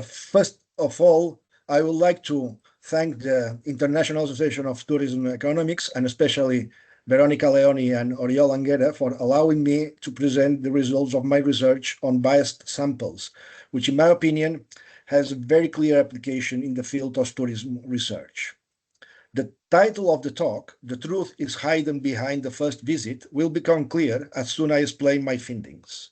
First of all, I would like to thank the International Association of Tourism Economics, and especially Veronica Leoni and Oriol Anguera, for allowing me to present the results of my research on biased samples, which in my opinion has a very clear application in the field of tourism research. The title of the talk, "The Truth is Hidden Behind the First Visit," will become clear as soon as I explain my findings.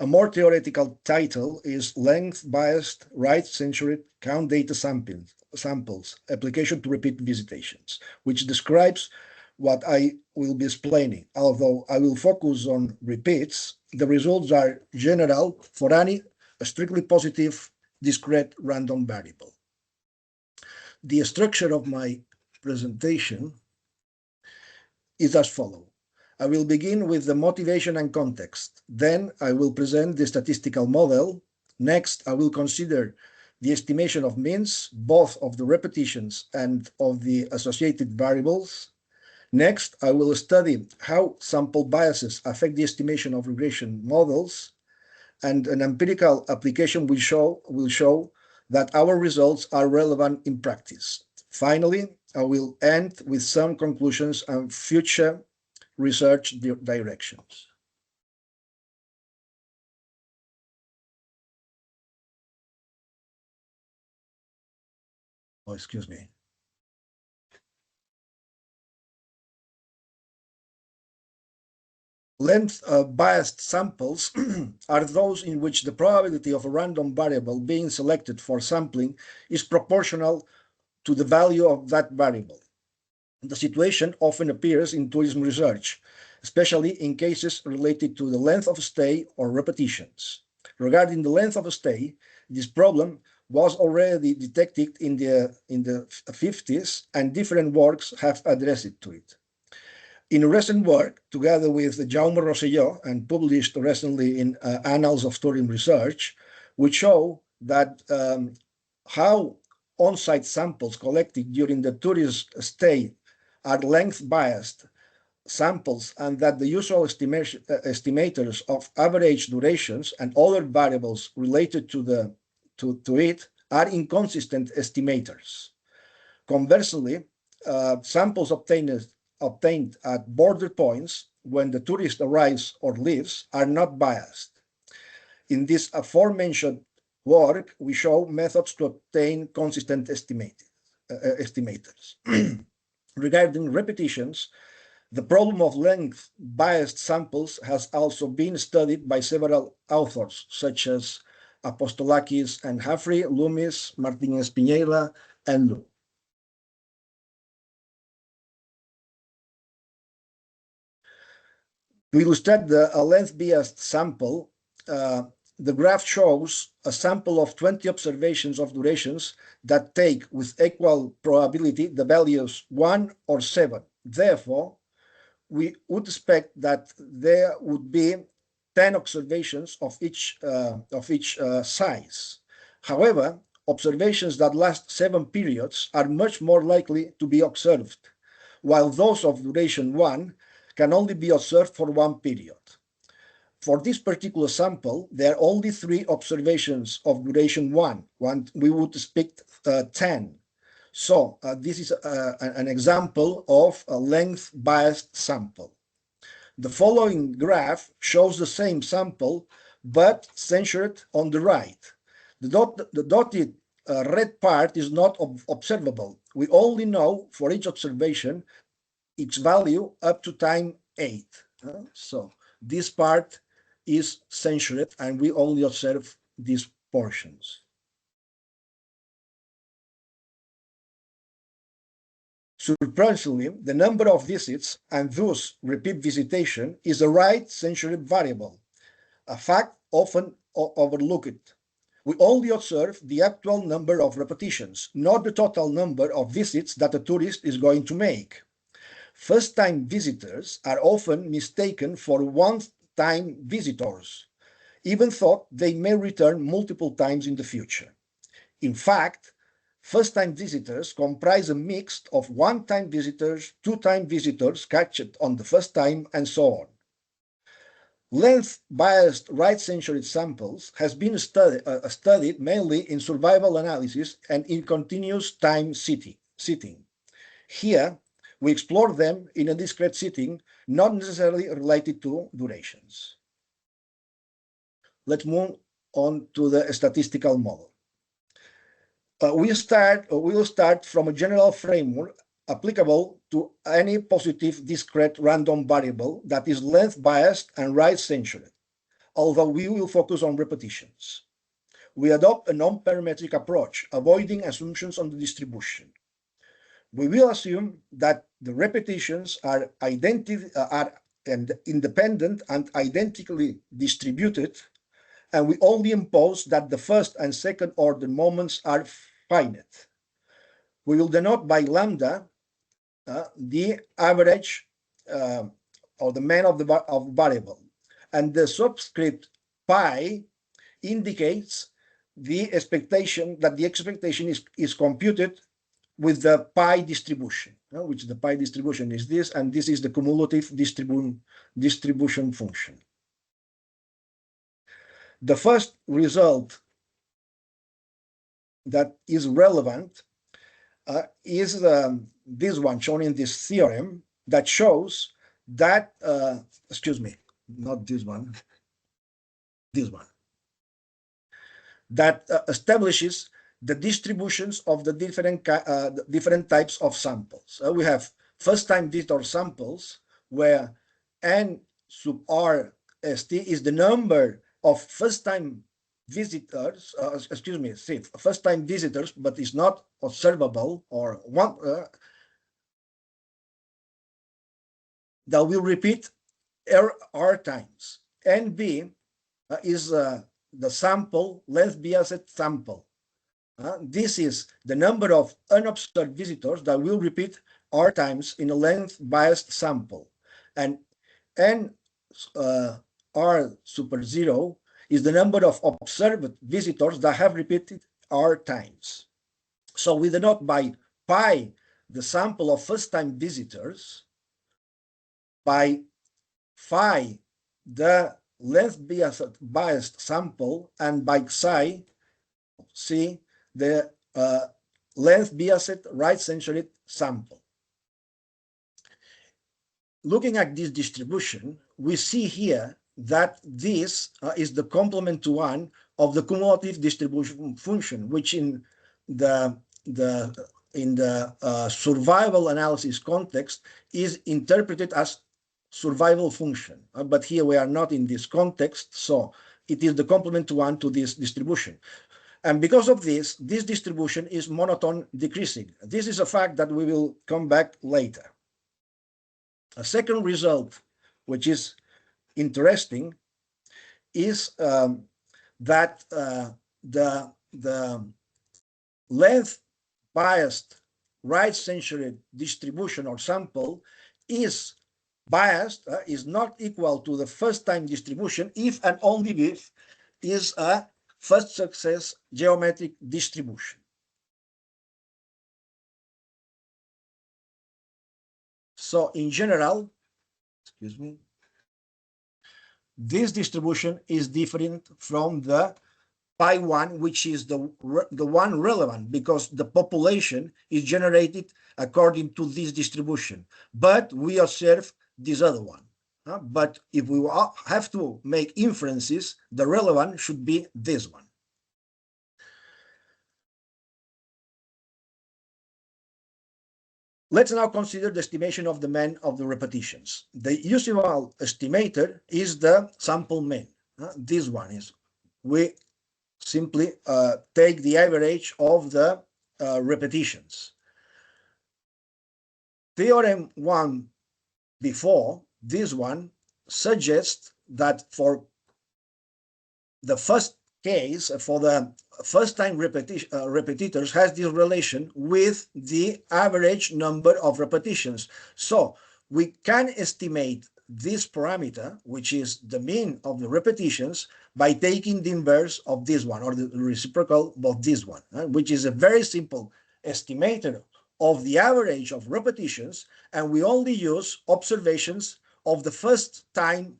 A more theoretical title is Length-Biased Right-Censored Count Data Samples, Application to Repeat Visitations, which describes what I will be explaining. Although I will focus on repeats, the results are general for any strictly positive, discrete random variable. The structure of my presentation is as follows. I will begin with the motivation and context. Then I will present the statistical model. Next, I will consider the estimation of means, both of the repetitions and of the associated variables. Next, I will study how sample biases affect the estimation of regression models, and an empirical application will show that our results are relevant in practice. Finally, I will end with some conclusions and future research directions. Oh, excuse me. Length-biased samples are those in which the probability of a random variable being selected for sampling is proportional to the value of that variable. The situation often appears in tourism research, especially in cases related to the length of stay or repetitions. Regarding the length of stay, this problem was already detected in the 50s, and different works have addressed to it. In a recent work, together with Jaume Rosselló and published recently in Annals of Tourism Research, we show that how on-site samples collected during the tourist stay are length-biased samples, and that the usual estimators of average durations and other variables related to it are inconsistent estimators. Conversely, samples obtained at border points when the tourist arrives or leaves are not biased. In this aforementioned work, we show methods to obtain consistent estimators. Regarding repetitions, the problem of length-biased samples has also been studied by several authors, such as Apostolakis and Humphrey, Loomis, Martinez Piñera, and Lu. To illustrate a length-biased sample, the graph shows a sample of 20 observations of durations that take with equal probability the values 1 or 7. Therefore, we would expect that there would be 10 observations of each size. However, observations that last 7 periods are much more likely to be observed, while those of duration 1 can only be observed for 1 period. For this particular sample, there are only 3 observations of duration 1. We would expect 10. So this is an example of a length-biased sample. The following graph shows the same sample, but censored on the right. The dotted red part is not observable. We only know for each observation its value up to time 8. So this part is censored, and we only observe these portions. Surprisingly, the number of visits and thus repeat visitation is a right censored variable, a fact often overlooked. We only observe the actual number of repetitions, not the total number of visits that a tourist is going to make. First-time visitors are often mistaken for one-time visitors, even though they may return multiple times in the future. In fact, first-time visitors comprise a mix of one-time visitors, two-time visitors catched on the first time, and so on. Length-biased right-centered samples has been studied mainly in survival analysis and in continuous time sitting. Here, we explore them in a discrete setting, not necessarily related to durations. Let's move on to the statistical model. We will start from a general framework applicable to any positive discrete random variable that is length biased and right centered, although we will focus on repetitions. We adopt a non-parametric approach, avoiding assumptions on the distribution. We will assume that the repetitions are independent and identically distributed, and we only impose that the first and second order moments are finite. We will denote by lambda the average or the mean of the variable, and the subscript pi indicates the expectation that the expectation is computed with the pi distribution, which the pi distribution is this, and this is the cumulative distribution function. The first result that is relevant is this one shown in this theorem that shows that, excuse me, not this one, this one, that establishes the distributions of the different types of samples. We have first-time visitor samples where n sub r st is the number of first-time visitors, first-time visitors, but is not observable, or one that will repeat r times. NB is the sample, length biased sample. This is the number of unobserved visitors that will repeat r times in a length biased sample. And n r super 0 is the number of observed visitors that have repeated r times. So we denote by pi the sample of first-time visitors, by phi the length biased sample, and by psi the length biased right-centered sample. Looking at this distribution, we see here that this is the complement to one of the cumulative distribution function, which in the survival analysis context is interpreted as survival function. But here we are not in this context, so it is the complement to one to this distribution. And because of this distribution is monotone decreasing. This is a fact that we will come back later. A second result, which is interesting, is that the length biased right-centered distribution or sample is biased, is not equal to the first-time distribution if and only if is a first success geometric distribution. So in general, excuse me, this distribution is different from the pi one, which is the one relevant because the population is generated according to this distribution, but we observe this other one. But if we have to make inferences, the relevant should be this one. Let's now consider the estimation of the mean of the repetitions. The usual estimator is the sample mean. This one is, we simply take the average of the repetitions. Theorem 1 before, this one suggests that for the first case, for the first-time repetitors, has this relation with the average number of repetitions. So we can estimate this parameter, which is the mean of the repetitions, by taking the inverse of this one, or the reciprocal of this one, which is a very simple estimator of the average of repetitions, and we only use observations of the first time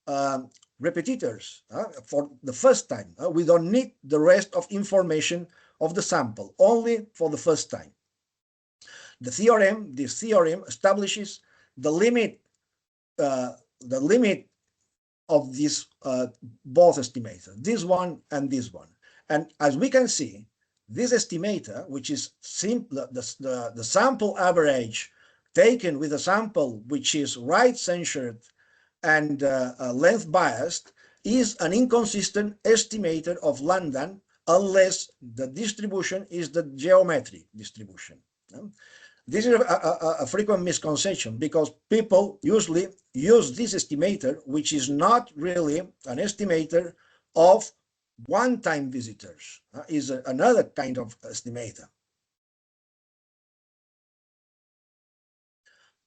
repetitors for the first time. We don't need the rest of information of the sample, only for the first time. This theorem establishes the limit of these both estimators, this one and this one. And as we can see, this estimator, which is the sample average taken with a sample which is right-censored and length biased, is an inconsistent estimator of lambda unless the distribution is the geometric distribution. This is a frequent misconception because people usually use this estimator, which is not really an estimator of one-time visitors, is another kind of estimator.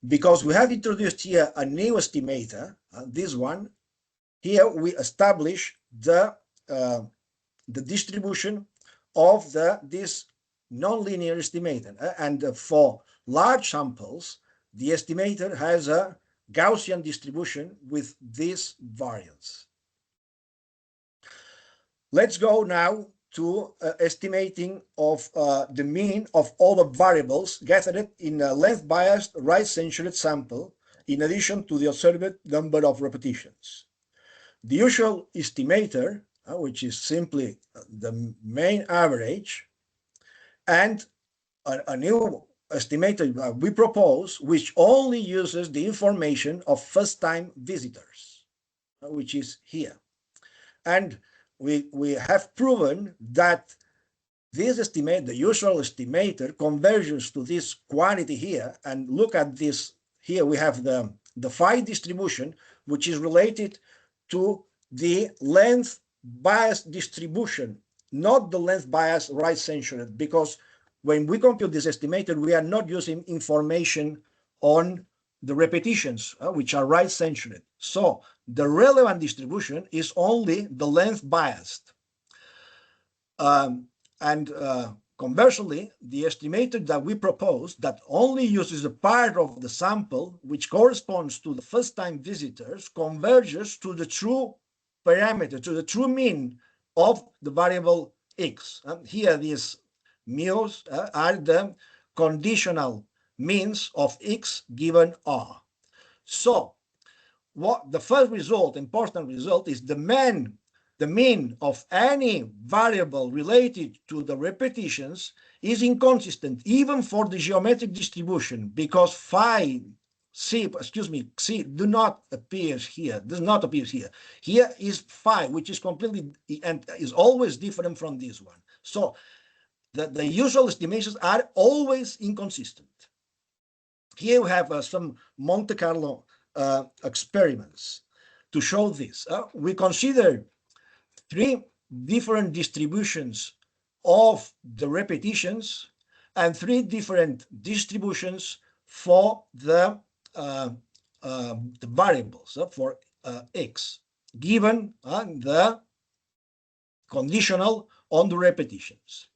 Because we have introduced here a new estimator, this one, here we establish the distribution of this nonlinear estimator. And for large samples, the estimator has a Gaussian distribution with this variance. Let's go now to estimating of the mean of all the variables gathered in a length-biased right-censored sample, in addition to the observed number of repetitions. The usual estimator, which is simply the main average, and a new estimator we propose, which only uses the information of first-time visitors, which is here. And we have proven that this estimate, the usual estimator, converges to this quantity here. And look at this. Here we have the phi distribution, which is related to the length bias distribution, not the length bias right-censored, because when we compute this estimator, we are not using information on the repetitions, which are right-censored. So the relevant distribution is only the length biased. Conversely, the estimator that we propose that only uses a part of the sample which corresponds to the first-time visitors converges to the true parameter, to the true mean of the variable x. And here these mu's are the conditional means of x given R. So what the first result, important result, is the mean of any variable related to the repetitions is inconsistent even for the geometric distribution, because phi c does not appear here. Here is phi, which is completely and is always different from this one. So the usual estimations are always inconsistent. Here we have some Monte Carlo experiments to show this. We consider 3 different distributions of the repetitions and 3 different distributions for the variables for x, given the conditional on the repetitions.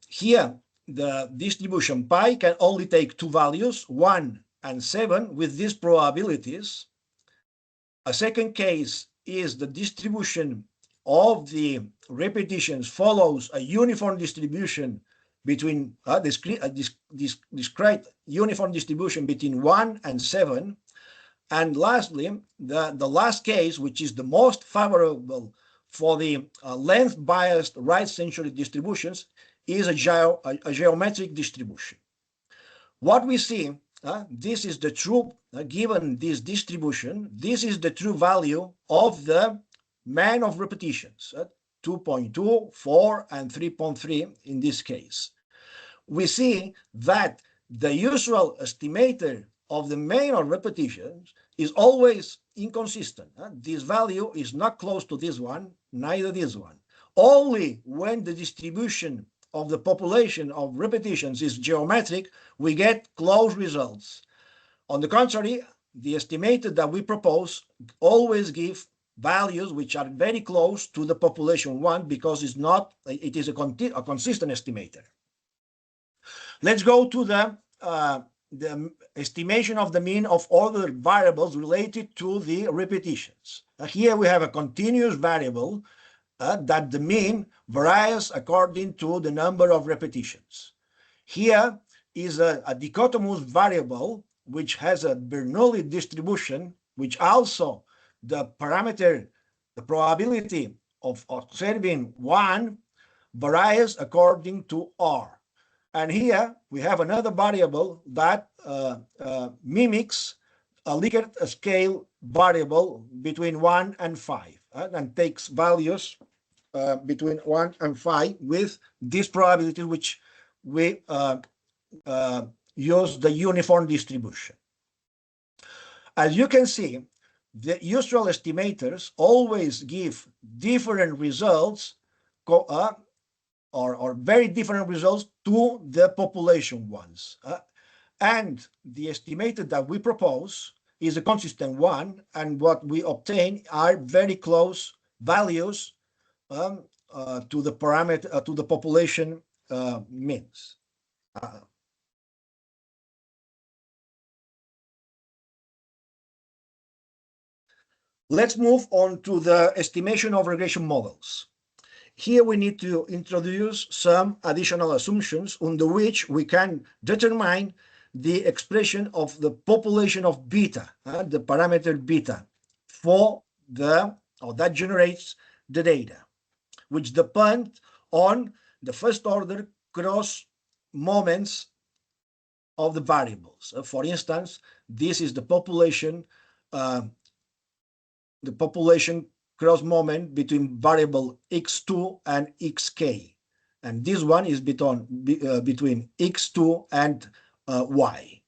Here, the distribution pi can only take 2 values, 1 and 7, with these probabilities. A second case is the distribution of the repetitions follows a uniform distribution between discrete uniform distribution between 1 and 7. And lastly, the last case, which is the most favorable for the length-biased right-censored distributions, is a geometric distribution. What we see, this is the true, given this distribution, this is the true value of the mean of repetitions, 2.2, 4, and 3.3 in this case. We see that the usual estimator of the mean of repetitions is always inconsistent. This value is not close to this one, neither this one. Only when the distribution of the population of repetitions is geometric, we get close results. On the contrary, the estimator that we propose always give values which are very close to the population one, because it is a consistent estimator. Let's go to the the estimation of the mean of other variables related to the repetitions. Here we have a continuous variable that the mean varies according to the number of repetitions. Here is a dichotomous variable which has a Bernoulli distribution, which also the parameter, the probability of observing one varies according to R. And here we have another variable that mimics a Likert scale variable between 1 and 5 and takes values between 1 and 5 with this probability which we use the uniform distribution. As you can see, the usual estimators always give different results or very different results to the population ones. And the estimator that we propose is a consistent one, and what we obtain are very close values to the parameter, to the population means. Let's move on to the estimation of regression models. Here we need to introduce some additional assumptions under which we can determine the expression of the population of beta, the parameter beta, that generates the data, which depend on the first order cross moments of the variables. For instance, this is the population cross moment between variable x2 and xk, and this one is between x2 and y.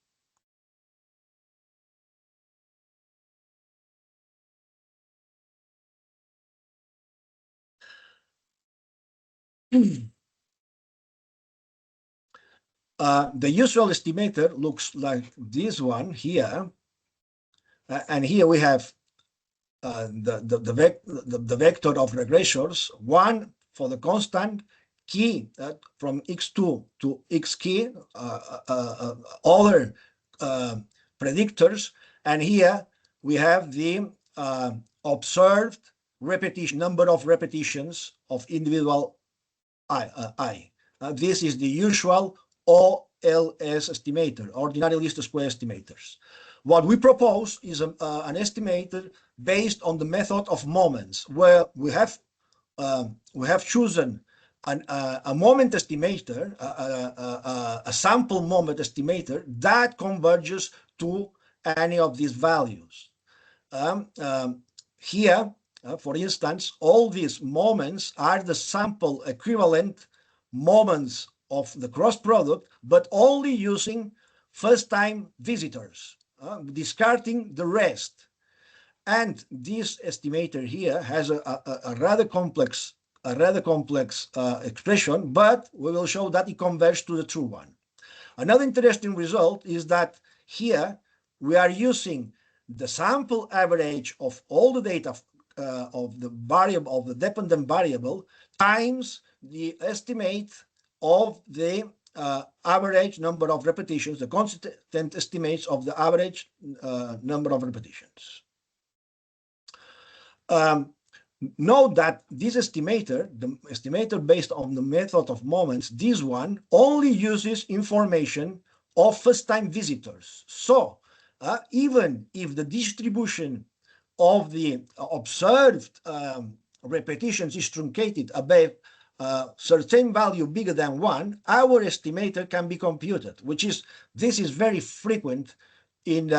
The usual estimator looks like this one here, and here we have the vector of regressors, one for the constant key from x2 to xk, other predictors, and here we have the observed repetition, number of repetitions of individual I. This is the usual OLS estimator, ordinary least square estimators. What we propose is an estimator based on the method of moments, where we have chosen a moment estimator, a sample moment estimator that converges to any of these values. Here, for instance, all these moments are the sample equivalent moments of the cross product, but only using first-time visitors, discarding the rest. And this estimator here has a rather complex expression, but we will show that it converges to the true one. Another interesting result is that here we are using the sample average of all the data of the variable, of the dependent variable, times the estimate of the average number of repetitions, the constant estimates of the average number of repetitions. Note that this estimator, the estimator based on the method of moments, this one only uses information of first-time visitors. So even if the distribution of the observed repetitions is truncated above certain value bigger than 1, our estimator can be computed, this is very frequent in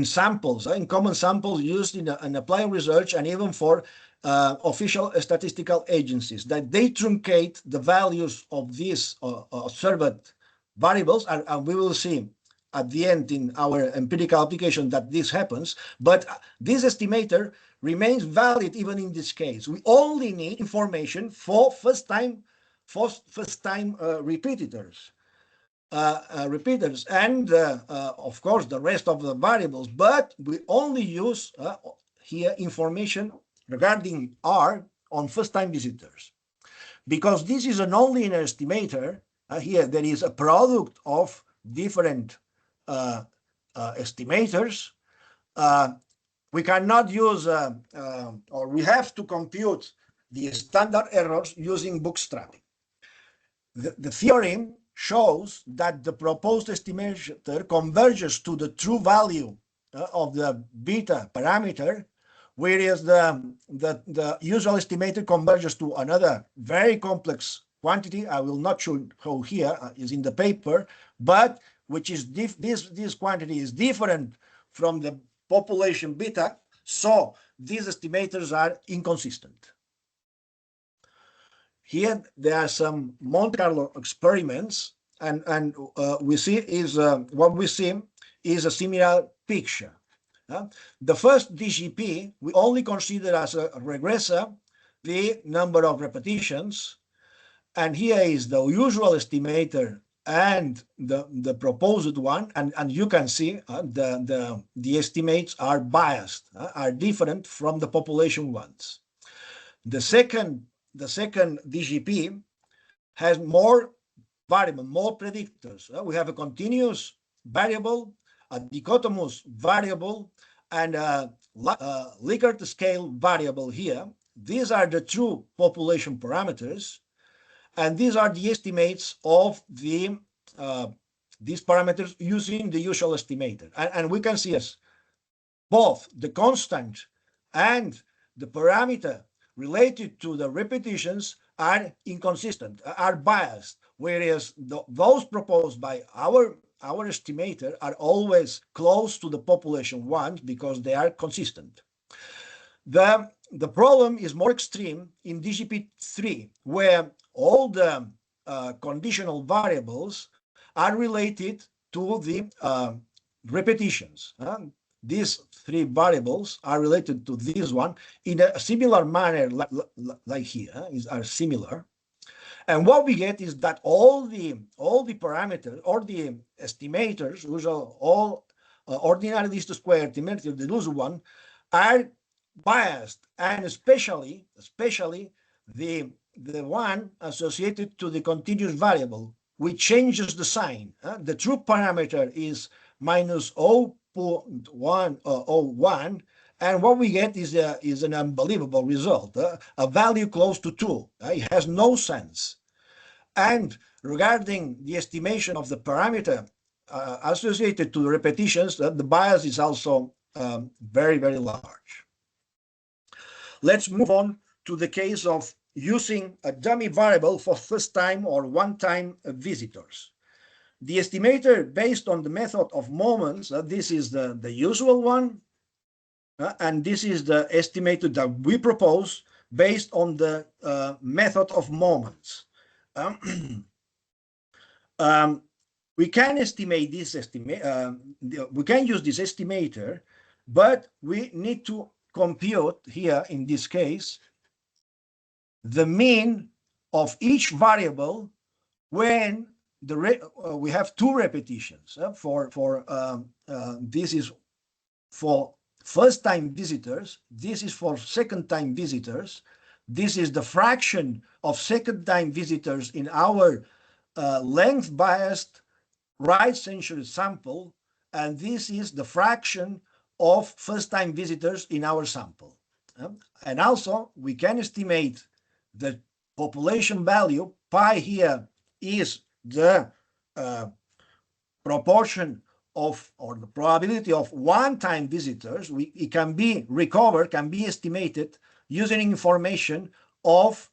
samples, in common samples used in applied research and even for official statistical agencies, that they truncate the values of these observed variables, and we will see at the end in our empirical application that this happens, but this estimator remains valid even in this case. We only need information for first-time repeaters. And of course the rest of the variables, but we only use here information regarding R on first-time visitors. Because this is a nonlinear estimator, Here there is a product of different estimators. We cannot use, or we have to compute the standard errors using bootstrapping. The theorem shows that the proposed estimator converges to the true value of the beta parameter, whereas the usual estimator converges to another very complex quantity. I will not show here, is in the paper, but which is this quantity is different from the population beta, so these estimators are inconsistent. Here there are some Monte Carlo experiments, and we see is what we see is a similar picture. The first DGP we only consider as a regressor the number of repetitions, and here is the usual estimator and the proposed one, and you can see the estimates are biased, are different from the population ones. The second DGP has more variable, more predictors. We have a continuous variable, a dichotomous variable, and a Likert scale variable here. These are the true population parameters, and these are the estimates of the these parameters using the usual estimator. And we can see as both the constant and the parameter related to the repetitions are inconsistent, are biased, whereas those proposed by our estimator are always close to the population ones because they are consistent. The problem is more extreme in DGP3, where all the conditional variables are related to the repetitions. These three variables are related to this one in a similar manner, like here, are similar. And what we get is that all the parameters, or the estimators, usual all ordinary least square estimators, the loose one, are biased, and especially the one associated to the continuous variable, which changes the sign. The true parameter is minus 0.101, and what we get is an unbelievable result, a value close to 2. It has no sense. And regarding the estimation of the parameter associated to the repetitions, the bias is also very, very large. Let's move on to the case of using a dummy variable for first-time or one-time visitors. The estimator based on the method of moments, this is the usual one, and this is the estimator that we propose based on the method of moments. We can estimate this we can use this estimator, but we need to compute here in this case the mean of each variable when we have two repetitions. This is for first-time visitors, this is for second-time visitors, this is the fraction of second-time visitors in our length-biased right-century sample, and this is the fraction of first-time visitors in our sample. And also, we can estimate the population value. Pi here is the proportion of, or the probability of one-time visitors. It can be recovered, can be estimated using information of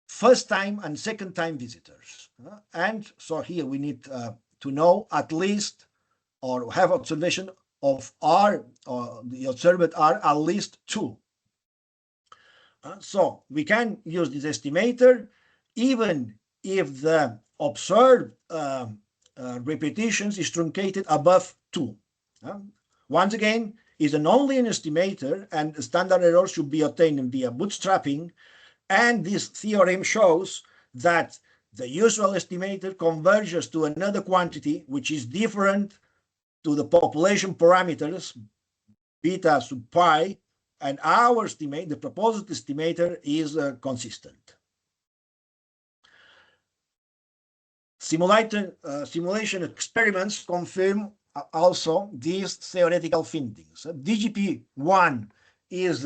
first-time and second-time visitors. And so here we need to know at least, or have observation of R, or the observed R at least 2. So we can use this estimator even if the observed repetitions is truncated above 2. Once again, is an only an estimator, and standard error should be obtained via bootstrapping, and this theorem shows that the usual estimator converges to another quantity which is different to the population parameters beta sub pi, and our estimate, the proposed estimator, is consistent. simulation experiments confirm also these theoretical findings. DGP-1 is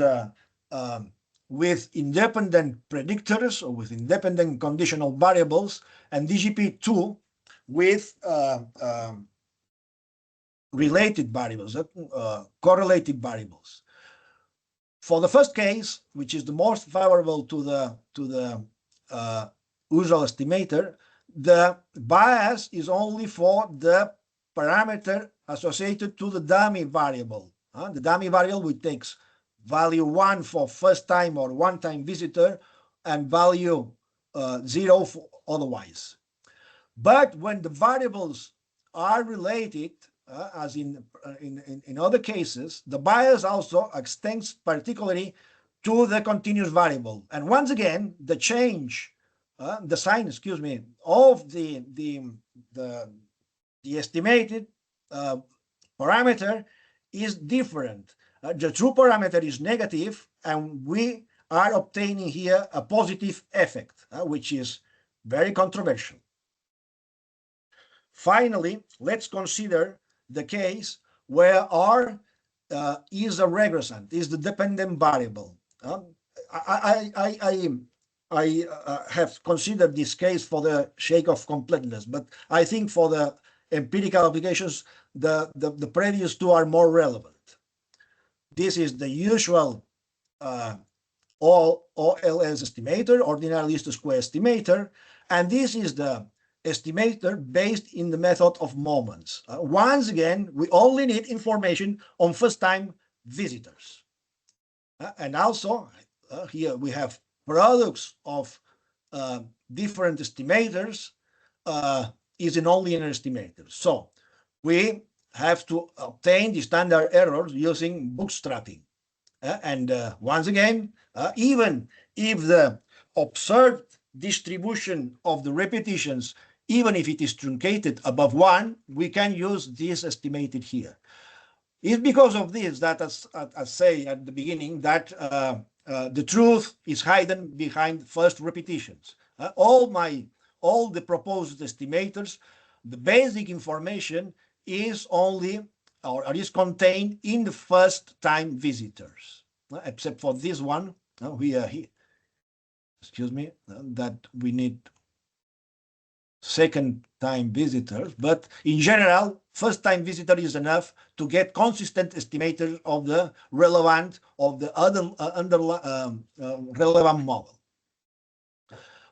with independent predictors or with independent conditional variables, and DGP-2 with related variables, correlated variables. For the first case, which is the most favorable to the usual estimator, the bias is only for the parameter associated to the dummy variable. The dummy variable, which takes value 1 for first time or one time visitor and value 0 for otherwise. But when the variables are related, as in other cases, the bias also extends particularly to the continuous variable. And once again, the change, the sign, excuse me, of the estimated parameter is different. The true parameter is negative, and we are obtaining here a positive effect, which is very controversial. Finally, let's consider the case where R is a regressant, is the dependent variable. I have considered this case for the sake of completeness, but I think for the empirical applications, the previous two are more relevant. This is the usual OLS estimator, ordinary least square estimator, and this is the estimator based in the method of moments. Once again, we only need information on first-time visitors. And also, here we have products of different estimators is a nonlinear estimator. So we have to obtain the standard errors using bootstrapping. And once again, even if the observed distribution of the repetitions, even if it is truncated above 1, we can use this estimated here. It's because of this that, as I say at the beginning, that the truth is hidden behind first repetitions. All the proposed estimators, the basic information is only or is contained in the first time visitors, except for this one. We are here. Excuse me, that we need second time visitors, but in general, first time visitor is enough to get consistent estimators of the relevant of the other relevant model.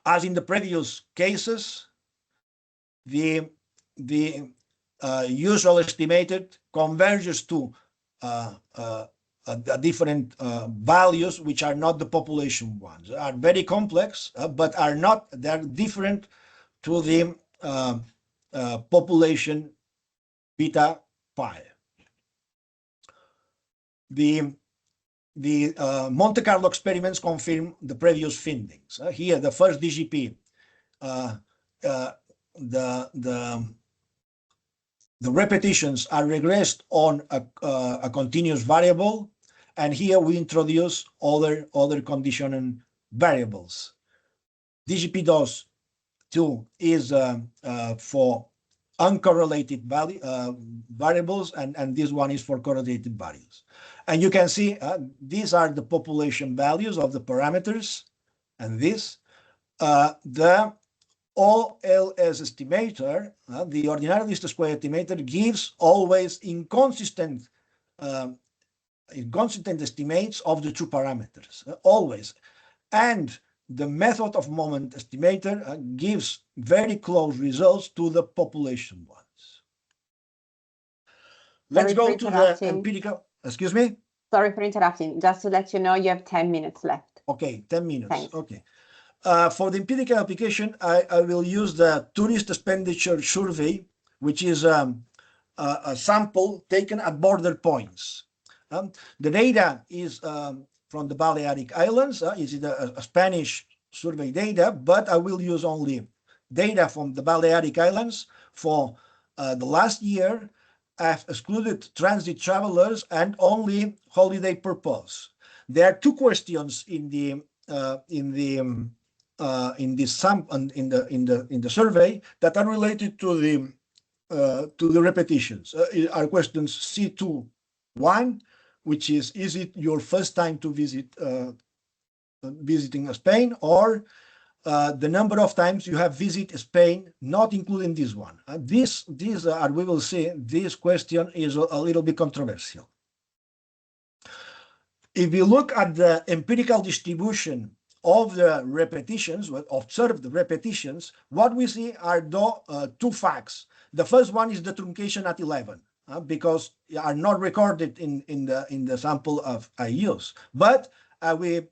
As in the previous cases, the usual estimated converges to different values which are not the population ones. Are very complex, but are not, they're different to the population beta pi. The Monte Carlo experiments confirm the previous findings. Here, the first DGP, the repetitions are regressed on a continuous variable, and here we introduce other conditioning variables. DGP-2 is for uncorrelated variables, and this one is for correlated values. And you can see these are the population values of the parameters, and this the OLS estimator, the ordinary least square estimator, gives always inconsistent estimates of the true parameters, always. And the method of moment estimator gives very close results to the population ones. Let's go to the empirical. Excuse me? Sorry for interrupting. Just to let you know, you have 10 minutes left. Okay, 10 minutes. Thanks. Okay. For the empirical application, I will use the tourist expenditure survey, which is a sample taken at border points. The data is from the Balearic Islands. Is it a Spanish survey data, but I will use only data from the Balearic Islands for the last year. I've excluded transit travelers and only holiday purpose. There are two questions in the in this in the survey that are related to the repetitions. Are questions C2 1, which is it your first time to visiting Spain, or the number of times you have visited Spain, not including this one. We will see, this question is a little bit controversial. If you look at the empirical distribution of the repetitions, observed repetitions, what we see are two facts. The first one is the truncation at 11, because are not recorded in the sample of I use. But we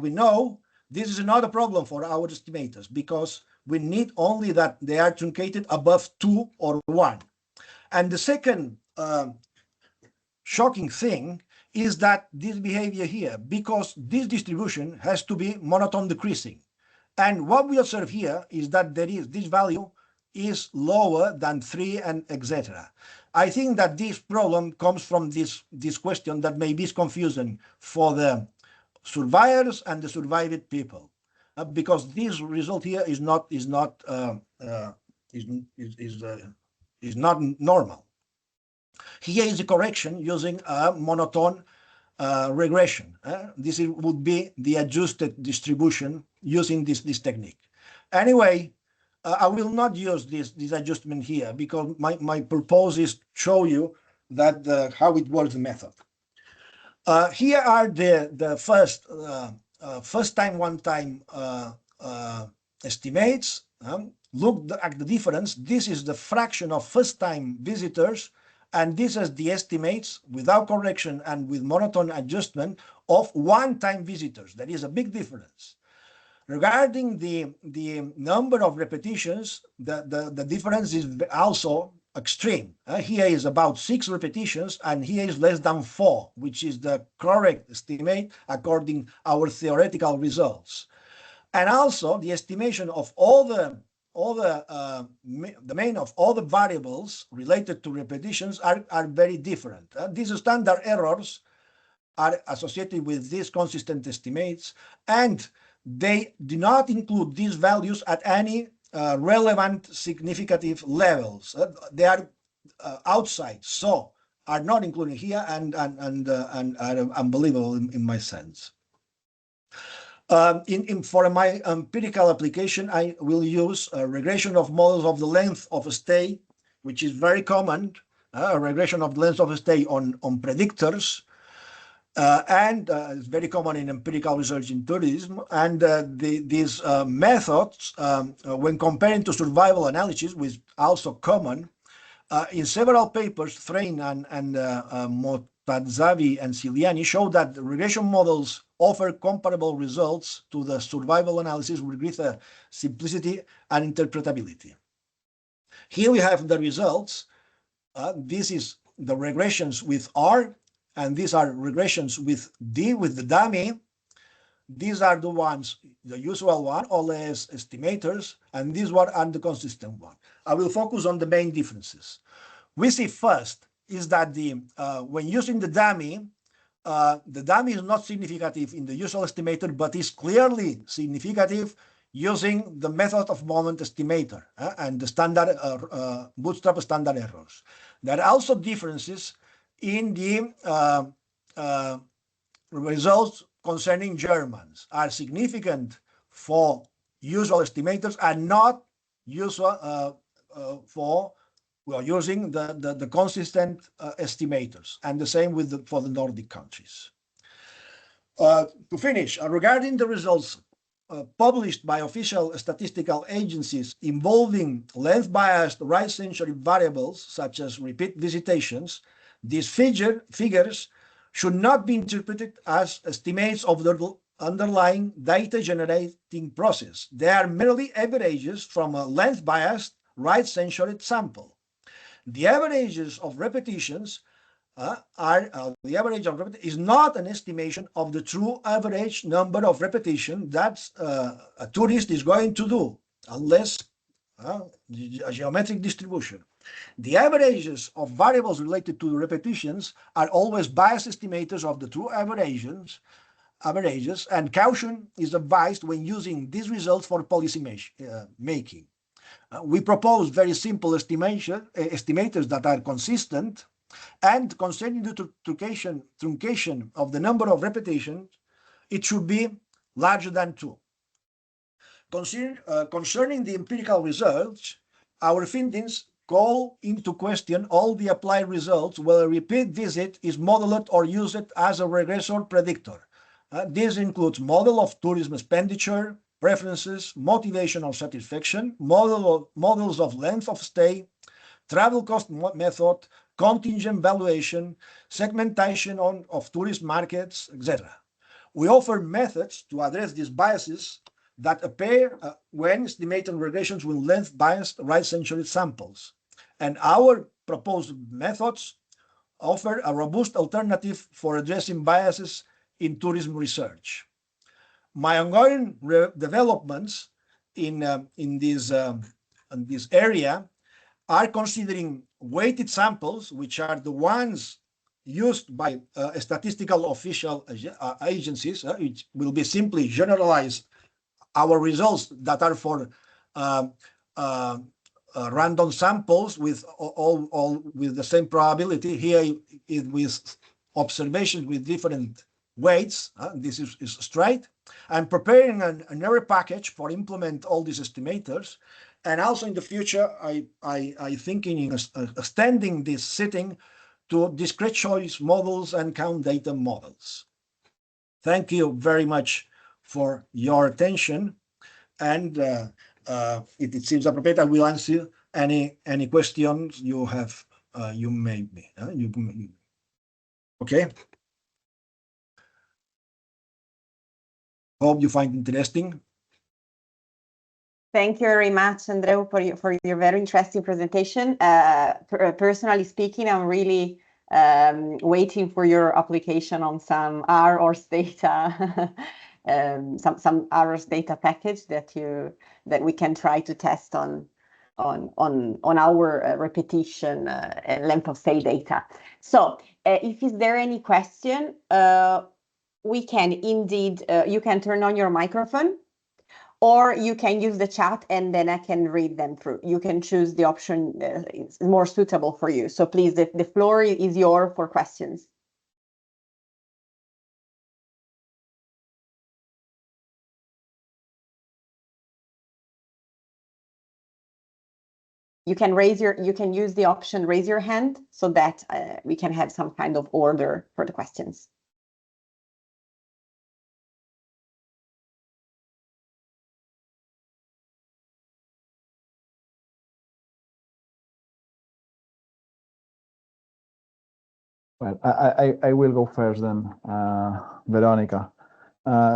know this is not a problem for our estimators, because we need only that they are truncated above 2 or 1. And the second shocking thing is that this behavior here, because this distribution has to be monotone decreasing. And what we observe here is that this value is lower than 3 and etc. I think that this problem comes from this question that may be confusing for the survivors and the survived people, because this result here is not normal. Here is a correction using a monotone regression. This would be the adjusted distribution using this technique. Anyway, I will not use this adjustment here, because my purpose is to show you that how it works, the method. Here are the first time, one time estimates. Look at the difference. This is the fraction of first time visitors, and this is the estimates without correction and with monotone adjustment of one time visitors. There is a big difference. Regarding the number of repetitions, the difference is also extreme. Here is about 6 repetitions, and here is less than 4, which is the correct estimate according to our theoretical results. And also the estimation of all the main of all the variables related to repetitions are very different. These standard errors are associated with these consistent estimates, and they do not include these values at any relevant significant levels. They are outside, so are not included here, and are unbelievable in my sense. For my empirical application, I will use a regression of models of the length of a stay, which is very common, a regression of the length of a stay on predictors, and it's very common in empirical research in tourism. And these methods, when comparing to survival analysis, which also common, in several papers, Thrain and Motazzavi and Siliani show that the regression models offer comparable results to the survival analysis with greater simplicity and interpretability. Here we have the results. This is the regressions with R, and these are regressions with D, with the dummy. These are the ones, the usual one, all less estimators, and these one are the consistent one. I will focus on the main differences. We see first is that when using the dummy is not significant in the usual estimator, but is clearly significant using the method of moment estimator and the standard bootstrap standard errors. There are also differences in the results concerning Germans, are significant for usual estimators and not usual for using the consistent estimators, and the same with for the Nordic countries. To finish, regarding the results published by official statistical agencies involving length-biased right-century variables such as repeat visitations, these figures should not be interpreted as estimates of the underlying data-generating process. They are merely averages from a length-biased right-centured sample. The averages of repetitions is not an estimation of the true average number of repetition that a tourist is going to do, unless a geometric distribution. The averages of variables related to the repetitions are always biased estimators of the true averages, averages, and caution is advised when using these results for policy making. We propose very simple estimators that are consistent, and concerning the truncation of the number of repetitions, it should be larger than 2. Concerning the empirical results, our findings call into question all the applied results whether a repeat visit is modeled or used as a regressor predictor. This includes model of tourism expenditure, preferences, motivation or satisfaction, models of length of stay, travel cost method, contingent valuation, segmentation of tourist markets, etc. We offer methods to address these biases that appear when estimating regressions with length-biased right-century samples. And our proposed methods offer a robust alternative for addressing biases in tourism research. My ongoing developments in this area are considering weighted samples, which are the ones used by statistical official agencies, which will be simply generalized our results that are for random samples with all with the same probability. Here with observations with different weights. This is straight. I'm preparing an error package for implement all these estimators, and also in the future I thinking in extending this setting to discrete choice models and count data models. Thank you very much for your attention, and it seems appropriate I will answer any questions you have you may be. Okay. Hope you find interesting. Thank you very much, Andreu, for your very interesting presentation. Personally speaking, I'm really waiting for your application on some ROS data, some ROS data package that we can try to test on our repetition and length of stay data. So, if is there any question, we can indeed you can turn on your microphone, or you can use the chat and then I can read them through. You can choose the option is more suitable for you. So please, the floor is yours for questions. You can use the option raise your hand so that we can have some kind of order for the questions. Well, I will go first then, Veronica.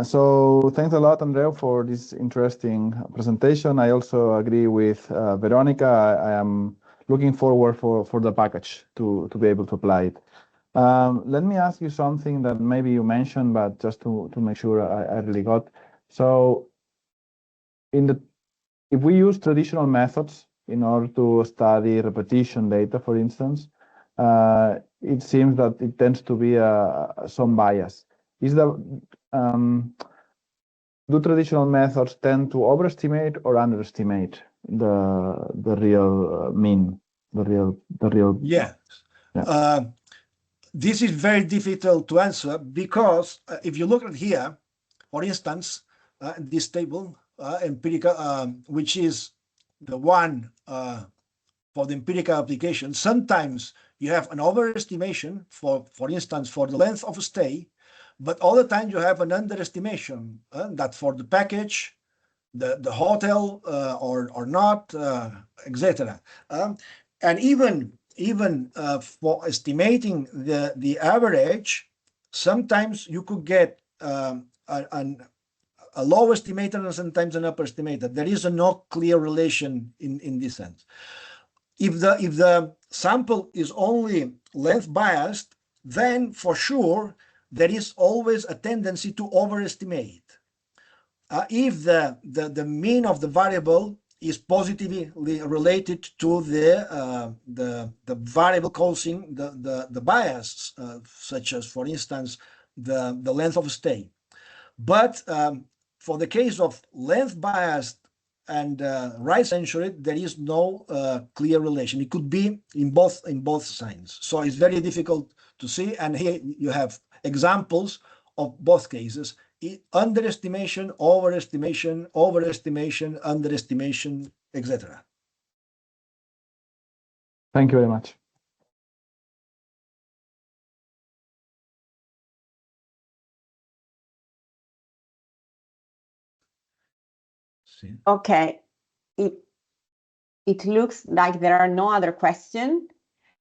So thanks a lot, Andreu, for this interesting presentation. I also agree with Veronica. I am looking forward for the package to be able to apply it. Let me ask you something that maybe you mentioned, but just to make sure I really got. So if we use traditional methods in order to study repetition data, for instance, it seems that it tends to be some bias. Do traditional methods tend to overestimate or underestimate the real mean, the real? Yes. Yeah. This is very difficult to answer because if you look at here, for instance, this table, empirical, which is the one for the empirical application, sometimes you have an overestimation for instance, for the length of stay, but all the time you have an underestimation that for the package, the hotel or not, etc. And even for estimating the average, sometimes you could get a low estimator and sometimes an upper estimator. There is no clear relation in this sense. If the sample is only length biased, then for sure there is always a tendency to overestimate. If the mean of the variable is positively related to the variable causing the bias, such as, for instance, the length of stay. But for the case of length biased and right censored, there is no clear relation. It could be in both signs. So it's very difficult to see. And here you have examples of both cases: underestimation, overestimation, underestimation, etc. Thank you very much. Okay, it looks like there are no other questions.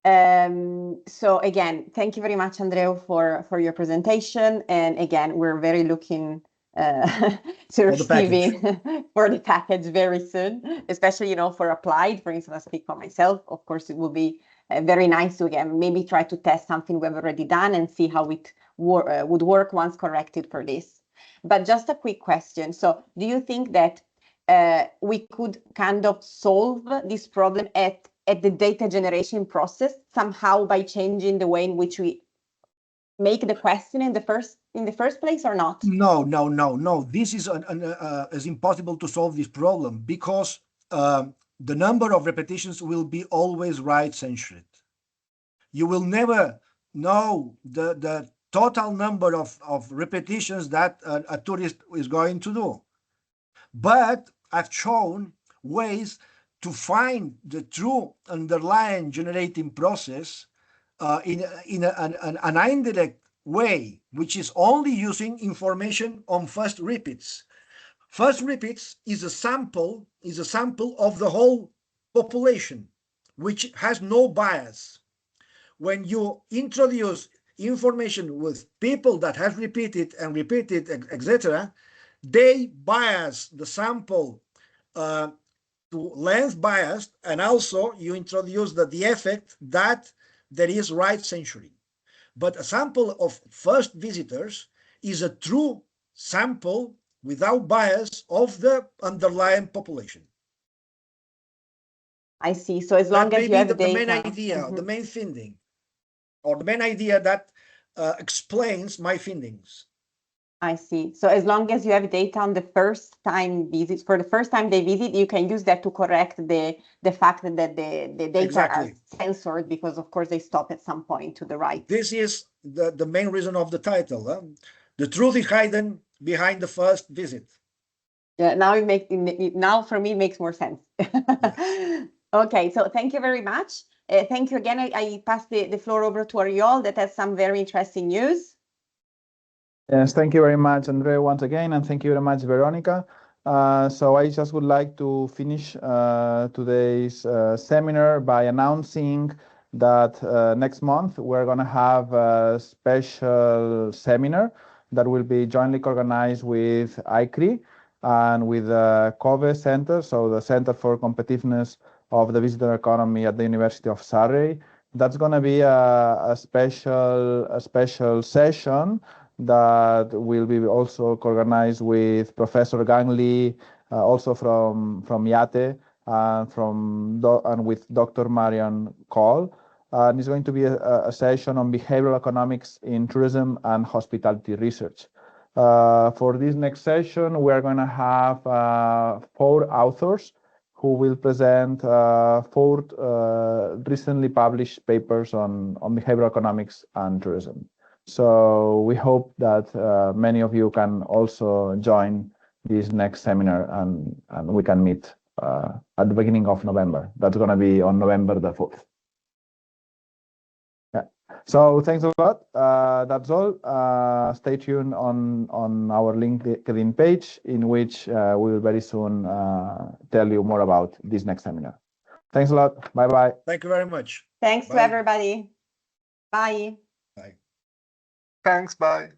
So again, thank you very much, Andreu, for your presentation. And again, we're very looking to receiving for the package very soon, especially, for applied. For instance, I speak for myself. Of course, it will be very nice to again maybe try to test something we've already done and see how it would work once corrected for this. But just a quick question. So do you think that we could kind of solve this problem at the data generation process somehow by changing the way in which we make the question in the first place, or not? No. This is impossible to solve this problem, because the number of repetitions will be always right censored. You will never know the total number of repetitions that a tourist is going to do. But I've shown ways to find the true underlying generating process in an indirect way, which is only using information on first repeats. First repeats is a sample of the whole population, which has no bias. When you introduce information with people that have repeated, etc., they bias the sample to length biased, and also you introduce the effect that there is right censoring. But a sample of first visitors is a true sample without bias of the underlying population. I see. So as long as you have data. The main idea, the main finding, or the main idea that explains my findings. I see. So as long as you have data on the first time visits, for the first time they visit, you can use that to correct the fact that the data are censored, because of course they stop at some point to the right. This is the main reason of the title. The truth is hidden behind the first visit. Yeah, now for me it makes more sense. Yes. Okay, so thank you very much. Thank you again. I pass the floor over to Oriol that has some very interesting news. Yes, thank you very much, Andreu, once again, and thank you very much, Veronica. So I just would like to finish today's seminar by announcing that next month we're going to have a special seminar that will be jointly organized with ICRI and with the COVE Center, so the Center for Competitiveness of the Visitor Economy at the University of Surrey. That's going to be a special session that will be also organized with Professor Gang Lee, also from IATE, and with Dr. Marion Cole. And it's going to be a session on behavioral economics in tourism and hospitality research. For this next session, we're going to have 4 authors who will present 4 recently published papers on behavioral economics and tourism. So we hope that many of you can also join this next seminar, and we can meet at the beginning of November. That's going to be on November the 4th. Yeah. So thanks a lot. That's all. Stay tuned on our LinkedIn page, in which we will very soon tell you more about this next seminar. Thanks a lot. Bye-bye. Thank you very much. Thanks to everybody. Bye. Bye. Thanks. Bye.